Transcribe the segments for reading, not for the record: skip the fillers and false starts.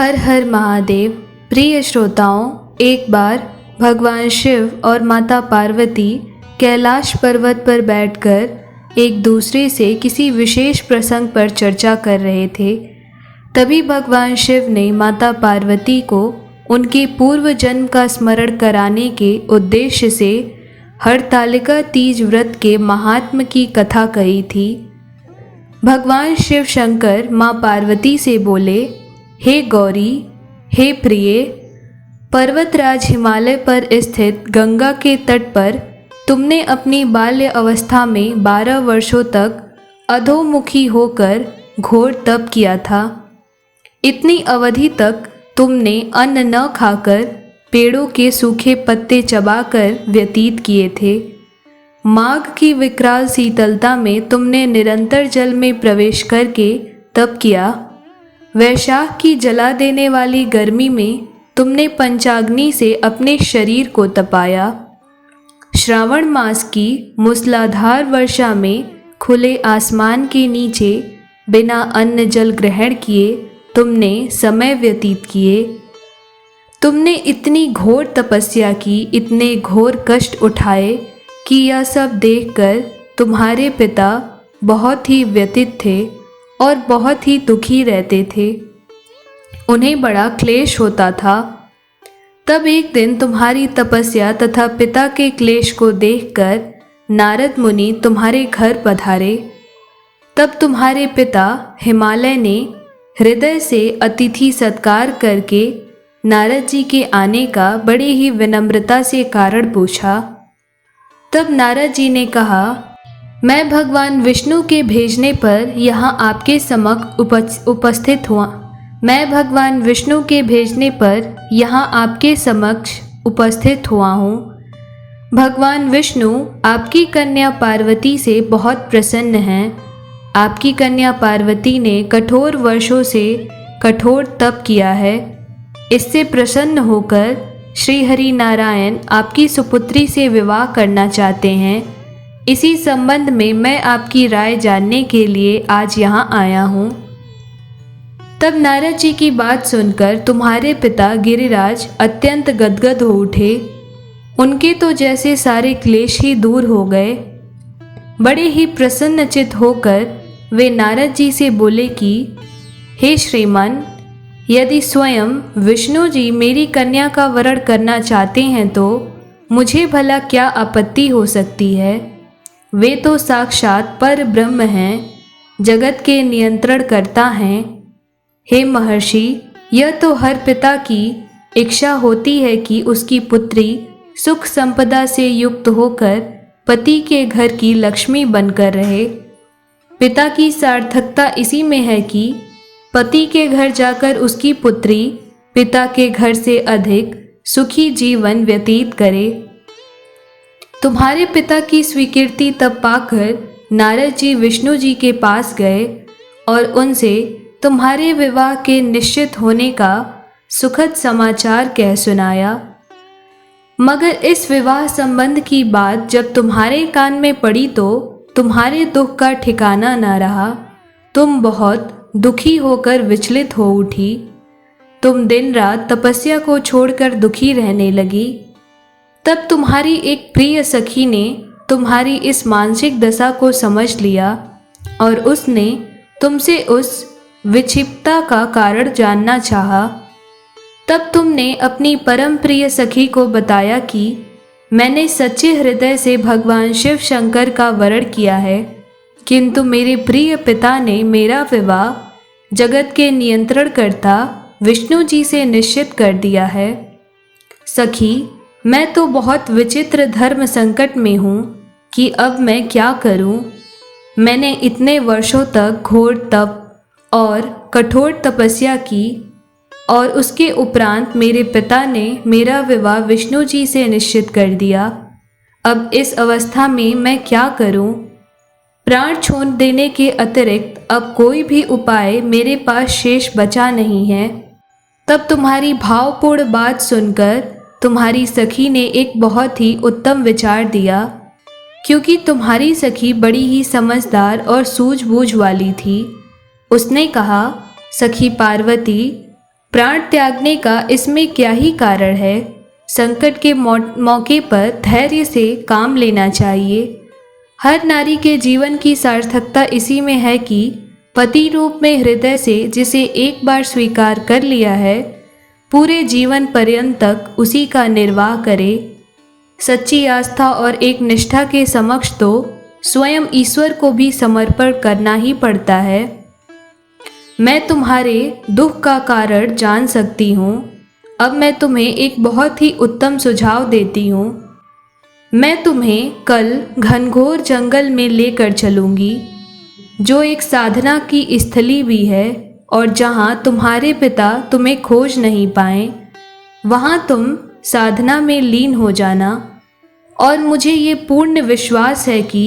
हर हर महादेव। प्रिय श्रोताओं, एक बार भगवान शिव और माता पार्वती कैलाश पर्वत पर बैठकर एक दूसरे से किसी विशेष प्रसंग पर चर्चा कर रहे थे। तभी भगवान शिव ने माता पार्वती को उनके पूर्व जन्म का स्मरण कराने के उद्देश्य से हरतालिका तीज व्रत के महात्म्य की कथा कही थी। भगवान शिव शंकर माँ पार्वती से बोले, हे गौरी, हे प्रिय, पर्वतराज हिमालय पर स्थित गंगा के तट पर तुमने अपनी बाल्य अवस्था में 12 वर्षों तक अधोमुखी होकर घोर तप किया था। इतनी अवधि तक तुमने अन्न न खाकर पेड़ों के सूखे पत्ते चबाकर व्यतीत किए थे। माघ की विकराल शीतलता में तुमने निरंतर जल में प्रवेश करके तप किया। वैशाख की जला देने वाली गर्मी में तुमने पंचाग्नि से अपने शरीर को तपाया। श्रावण मास की मूसलाधार वर्षा में खुले आसमान के नीचे बिना अन्न जल ग्रहण किए तुमने समय व्यतीत किए। तुमने इतनी घोर तपस्या की, इतने घोर कष्ट उठाए कि यह सब देखकर तुम्हारे पिता बहुत ही व्यथित थे और बहुत ही दुखी रहते थे। उन्हें बड़ा क्लेश होता था। तब एक दिन तुम्हारी तपस्या तथा पिता के क्लेश को देखकर नारद मुनि तुम्हारे घर पधारे। तब तुम्हारे पिता हिमालय ने हृदय से अतिथि सत्कार करके नारद जी के आने का बड़े ही विनम्रता से कारण पूछा। तब नारद जी ने कहा, मैं भगवान विष्णु के भेजने पर यहाँ आपके समक्ष उपस्थित हुआ। मैं भगवान विष्णु के भेजने पर यहाँ आपके समक्ष उपस्थित हुआ हूँ। भगवान विष्णु आपकी कन्या पार्वती से बहुत प्रसन्न हैं। आपकी कन्या पार्वती ने कठोर वर्षों से कठोर तप किया है। इससे प्रसन्न होकर श्री हरि नारायण आपकी सुपुत्री से विवाह करना चाहते हैं। इसी संबंध में मैं आपकी राय जानने के लिए आज यहाँ आया हूँ। तब नारद जी की बात सुनकर तुम्हारे पिता गिरिराज अत्यंत गदगद हो उठे। उनके तो जैसे सारे क्लेश ही दूर हो गए। बड़े ही प्रसन्नचित होकर वे नारद जी से बोले कि हे श्रीमान, यदि स्वयं विष्णु जी मेरी कन्या का वरण करना चाहते हैं तो मुझे भला क्या आपत्ति हो सकती है। वे तो साक्षात पर ब्रह्म हैं, जगत के नियंत्रण करता हैं। हे महर्षि, यह तो हर पिता की इच्छा होती है कि उसकी पुत्री सुख संपदा से युक्त होकर पति के घर की लक्ष्मी बनकर रहे। पिता की सार्थकता इसी में है कि पति के घर जाकर उसकी पुत्री पिता के घर से अधिक सुखी जीवन व्यतीत करे। तुम्हारे पिता की स्वीकृति तब पाकर नारद जी विष्णु जी के पास गए और उनसे तुम्हारे विवाह के निश्चित होने का सुखद समाचार कह सुनाया। मगर इस विवाह संबंध की बात जब तुम्हारे कान में पड़ी तो तुम्हारे दुख का ठिकाना न रहा। तुम बहुत दुखी होकर विचलित हो उठी। तुम दिन रात तपस्या को छोड़कर दुखी रहने लगी। तब तुम्हारी एक प्रिय सखी ने तुम्हारी इस मानसिक दशा को समझ लिया और उसने तुमसे उस विक्षिप्तता का कारण जानना चाहा। तब तुमने अपनी परम प्रिय सखी को बताया कि मैंने सच्चे हृदय से भगवान शिव शंकर का वरण किया है, किंतु मेरे प्रिय पिता ने मेरा विवाह जगत के नियंत्रणकर्ता विष्णु जी से निश्चित कर दिया है। सखी, मैं तो बहुत विचित्र धर्म संकट में हूँ कि अब मैं क्या करूँ। मैंने इतने वर्षों तक घोर तप और कठोर तपस्या की और उसके उपरांत मेरे पिता ने मेरा विवाह विष्णु जी से निश्चित कर दिया। अब इस अवस्था में मैं क्या करूँ। प्राण छोड़ देने के अतिरिक्त अब कोई भी उपाय मेरे पास शेष बचा नहीं है। तब तुम्हारी भावपूर्ण बात सुनकर तुम्हारी सखी ने एक बहुत ही उत्तम विचार दिया। क्योंकि तुम्हारी सखी बड़ी ही समझदार और सूझबूझ वाली थी। उसने कहा, सखी पार्वती, प्राण त्यागने का इसमें क्या ही कारण है। संकट के मौके पर धैर्य से काम लेना चाहिए। हर नारी के जीवन की सार्थकता इसी में है कि पति रूप में हृदय से जिसे एक बार स्वीकार कर लिया है, पूरे जीवन पर्यंत तक उसी का निर्वाह करे। सच्ची आस्था और एक निष्ठा के समक्ष तो स्वयं ईश्वर को भी समर्पण करना ही पड़ता है। मैं तुम्हारे दुख का कारण जान सकती हूँ। अब मैं तुम्हें एक बहुत ही उत्तम सुझाव देती हूँ। मैं तुम्हें कल घनघोर जंगल में लेकर चलूँगी, जो एक साधना की स्थली भी है, और जहाँ तुम्हारे पिता तुम्हें खोज नहीं पाएं, वहाँ तुम साधना में लीन हो जाना। और मुझे ये पूर्ण विश्वास है कि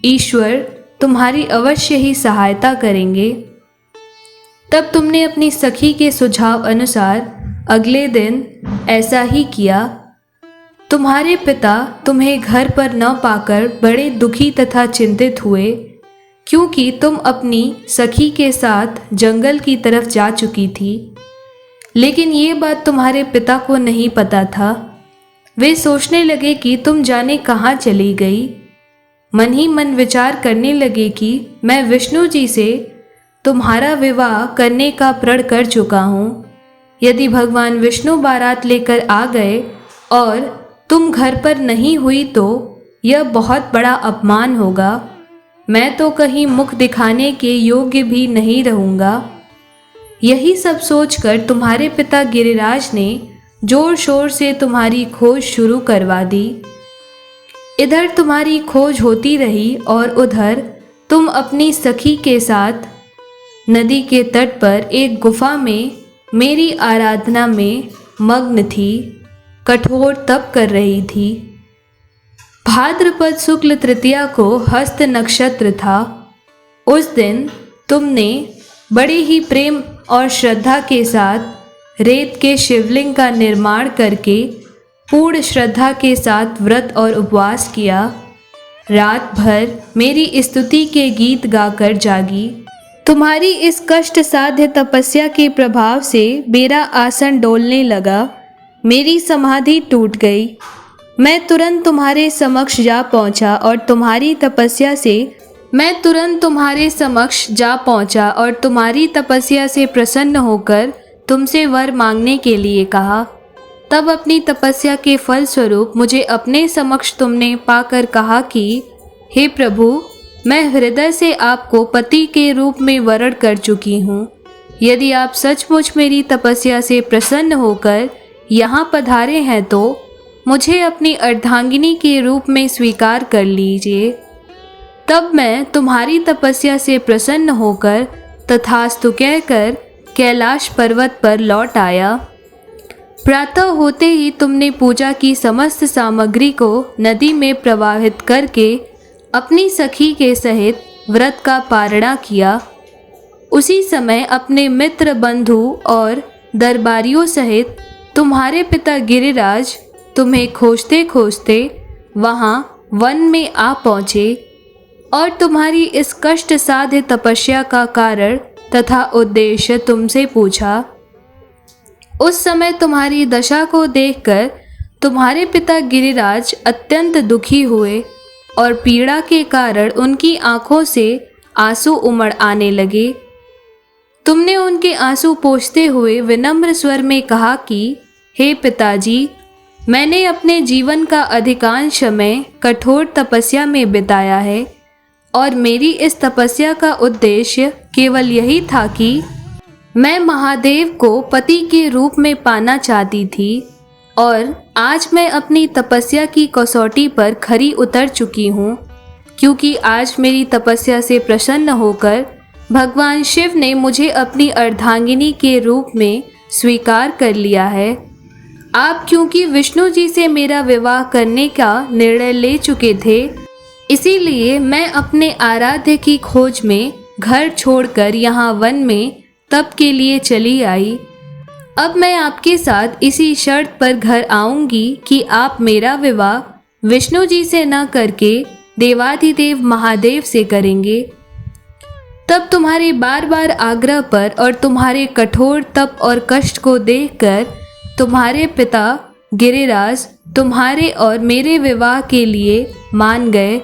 ईश्वर तुम्हारी अवश्य ही सहायता करेंगे। तब तुमने अपनी सखी के सुझाव अनुसार अगले दिन ऐसा ही किया। तुम्हारे पिता तुम्हें घर पर न पाकर बड़े दुखी तथा चिंतित हुए, क्योंकि तुम अपनी सखी के साथ जंगल की तरफ जा चुकी थी। लेकिन ये बात तुम्हारे पिता को नहीं पता था। वे सोचने लगे कि तुम जाने कहाँ चली गई। मन ही मन विचार करने लगे कि मैं विष्णु जी से तुम्हारा विवाह करने का प्रण कर चुका हूँ। यदि भगवान विष्णु बारात लेकर आ गए और तुम घर पर नहीं हुई तो यह बहुत बड़ा अपमान होगा। मैं तो कहीं मुख दिखाने के योग्य भी नहीं रहूँगा। यही सब सोचकर तुम्हारे पिता गिरिराज ने जोर शोर से तुम्हारी खोज शुरू करवा दी। इधर तुम्हारी खोज होती रही और उधर तुम अपनी सखी के साथ नदी के तट पर एक गुफा में मेरी आराधना में मग्न थी, कठोर तप कर रही थी। भाद्रपद शुक्ल तृतीया को हस्त नक्षत्र था। उस दिन तुमने बड़े ही प्रेम और श्रद्धा के साथ रेत के शिवलिंग का निर्माण करके पूर्ण श्रद्धा के साथ व्रत और उपवास किया। रात भर मेरी स्तुति के गीत गाकर जागी। तुम्हारी इस कष्ट साध्य तपस्या के प्रभाव से मेरा आसन डोलने लगा, मेरी समाधि टूट गई। मैं तुरंत तुम्हारे समक्ष जा पहुंचा और तुम्हारी तपस्या से प्रसन्न होकर तुमसे वर मांगने के लिए कहा। तब अपनी तपस्या के फल स्वरूप मुझे अपने समक्ष तुमने पाकर कहा कि हे प्रभु, मैं हृदय से आपको पति के रूप में वरण कर चुकी हूँ। यदि आप सचमुच मेरी तपस्या से प्रसन्न होकर यहाँ पधारे हैं तो मुझे अपनी अर्धांगिनी के रूप में स्वीकार कर लीजिए। तब मैं तुम्हारी तपस्या से प्रसन्न होकर तथास्तु कहकर कैलाश पर्वत पर लौट आया। प्रातः होते ही तुमने पूजा की समस्त सामग्री को नदी में प्रवाहित करके अपनी सखी के सहित व्रत का पारणा किया। उसी समय अपने मित्र बंधु और दरबारियों सहित तुम्हारे पिता गिरिराज तुम्हें खोजते खोजते वहाँ वन में आ पहुँचे और तुम्हारी इस कष्ट साध्य तपस्या का कारण तथा उद्देश्य तुमसे पूछा। उस समय तुम्हारी दशा को देखकर तुम्हारे पिता गिरिराज अत्यंत दुखी हुए और पीड़ा के कारण उनकी आंखों से आंसू उमड़ आने लगे। तुमने उनके आंसू पोंछते हुए विनम्र स्वर में कहा कि हे पिताजी, मैंने अपने जीवन का अधिकांश समय कठोर तपस्या में बिताया है और मेरी इस तपस्या का उद्देश्य केवल यही था कि मैं महादेव को पति के रूप में पाना चाहती थी और आज मैं अपनी तपस्या की कसौटी पर खरी उतर चुकी हूँ, क्योंकि आज मेरी तपस्या से प्रसन्न होकर भगवान शिव ने मुझे अपनी अर्धांगिनी के रूप में स्वीकार कर लिया है। आप क्योंकि विष्णु जी से मेरा विवाह करने का निर्णय ले चुके थे, इसीलिए मैं अपने आराध्य की खोज में घर छोड़कर यहाँ वन में तप के लिए चली आई। अब मैं आपके साथ इसी शर्त पर घर आऊंगी कि आप मेरा विवाह विष्णु जी से न करके देवाधिदेव महादेव से करेंगे। तब तुम्हारे बार बार आग्रह पर और तुम्हारे कठोर तप और कष्ट को देखकर तुम्हारे पिता गिरिराज तुम्हारे और मेरे विवाह के लिए मान गए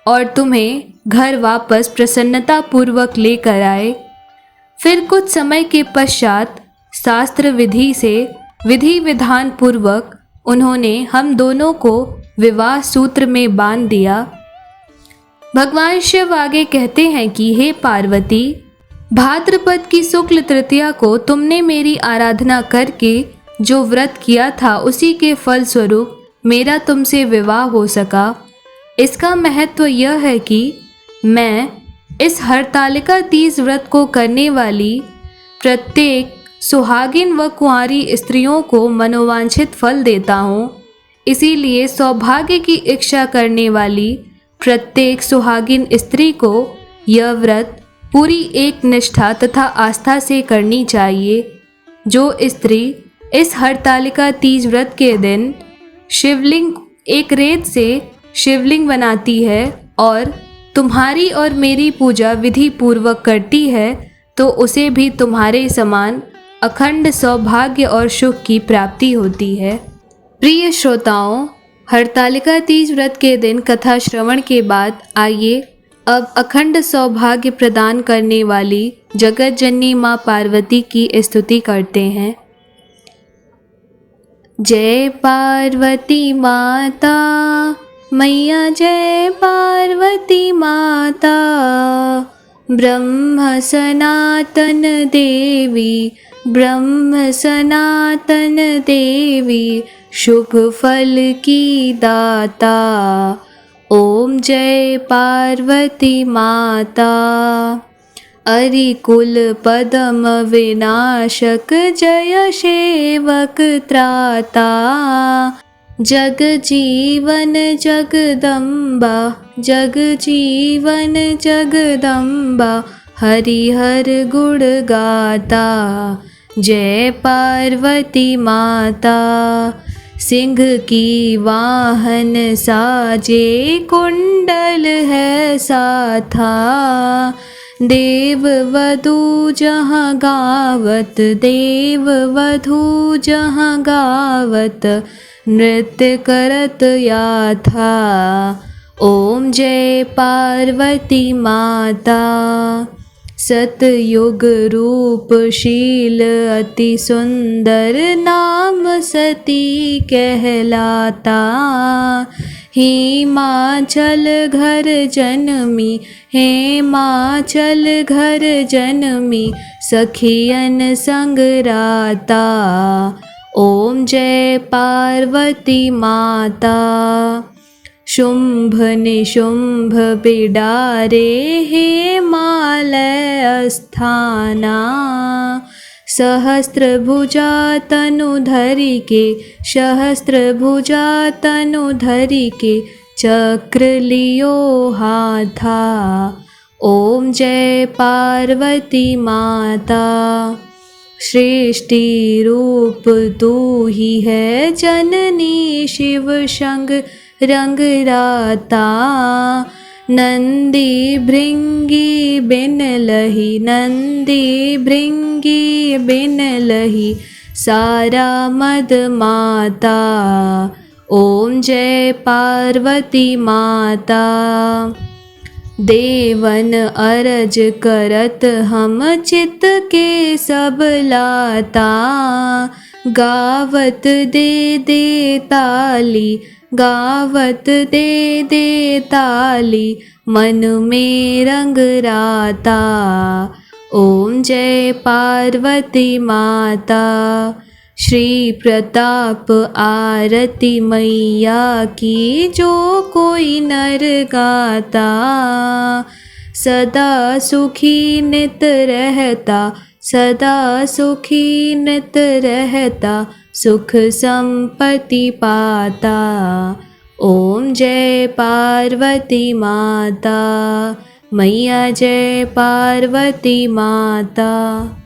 और तुम्हें घर वापस प्रसन्नता पूर्वक लेकर आए। फिर कुछ समय के पश्चात शास्त्र विधि से विधि विधान पूर्वक उन्होंने हम दोनों को विवाह सूत्र में बांध दिया। भगवान शिव आगे कहते हैं कि हे पार्वती, भाद्रपद की शुक्ल तृतीया को तुमने मेरी आराधना करके जो व्रत किया था उसी के फल स्वरूप मेरा तुमसे विवाह हो सका। इसका महत्व यह है कि मैं इस हरतालिका तीज व्रत को करने वाली प्रत्येक सुहागिन व कुंवारी स्त्रियों को मनोवांछित फल देता हूँ। इसीलिए सौभाग्य की इच्छा करने वाली प्रत्येक सुहागिन स्त्री को यह व्रत पूरी एक निष्ठा तथा आस्था से करनी चाहिए। जो स्त्री इस हरतालिका तीज व्रत के दिन शिवलिंग एक रेत से शिवलिंग बनाती है और तुम्हारी और मेरी पूजा विधि पूर्वक करती है तो उसे भी तुम्हारे समान अखंड सौभाग्य और सुख की प्राप्ति होती है। प्रिय श्रोताओं, हरतालिका तीज व्रत के दिन कथा श्रवण के बाद आइए अब अखंड सौभाग्य प्रदान करने वाली जगत जननी माँ पार्वती की स्तुति करते हैं। जय पार्वती माता मैया, जय पार्वती माता, ब्रह्म सनातन देवी, ब्रह्म सनातन देवी, शुभ फल की दाता। ओम जय पार्वती माता। अरिकुल पदम विनाशक, जय सेवक त्राता, जग जीवन जगदम्बा, जग जीवन जगदम्बा, हरिहर गुण गाता। जय पार्वती माता। सिंह की वाहन साजे, कुंडल है साथा, देव वधू जहाँ गावत, देव वधू जहाँ गावत, नृत्य करत याथा। ओम जय पार्वती माता। सतयुग रूपशील अति सुंदर, नाम सती कहलाता। हिमाचल घर जनमी, हिमाचल घर जनमी, सखियन संग राता। ओम जय पार्वती माता। शुंभ निशुंभ बिडारे, हिमालय स्थाना, सहस्त्र भुजा तनु धरि के, सहस्त्र भुजा तनु धरि के, चक्र लियो हाथा। ओम जय पार्वती माता। सृष्टि रूप तू ही है, जननी शिव संग रंग राता। नंदी भृंगी बिन लही, नंदी भृंगी बिन लही, सारा मद माता। ओम जय पार्वती माता। देवन अरज करत हम, चित के सब लाता। गावत दे दे ताली, गावत दे दे ताली, मन में रंग राता। ओम जय पार्वती माता। श्री प्रताप आरती मैया की, जो कोई नर गाता। सदा सुखी नित रहता, सदा सुखी नित रहता, सुख संपत्ति पाता। ओम जय पार्वती माता। मैया जय पार्वती माता।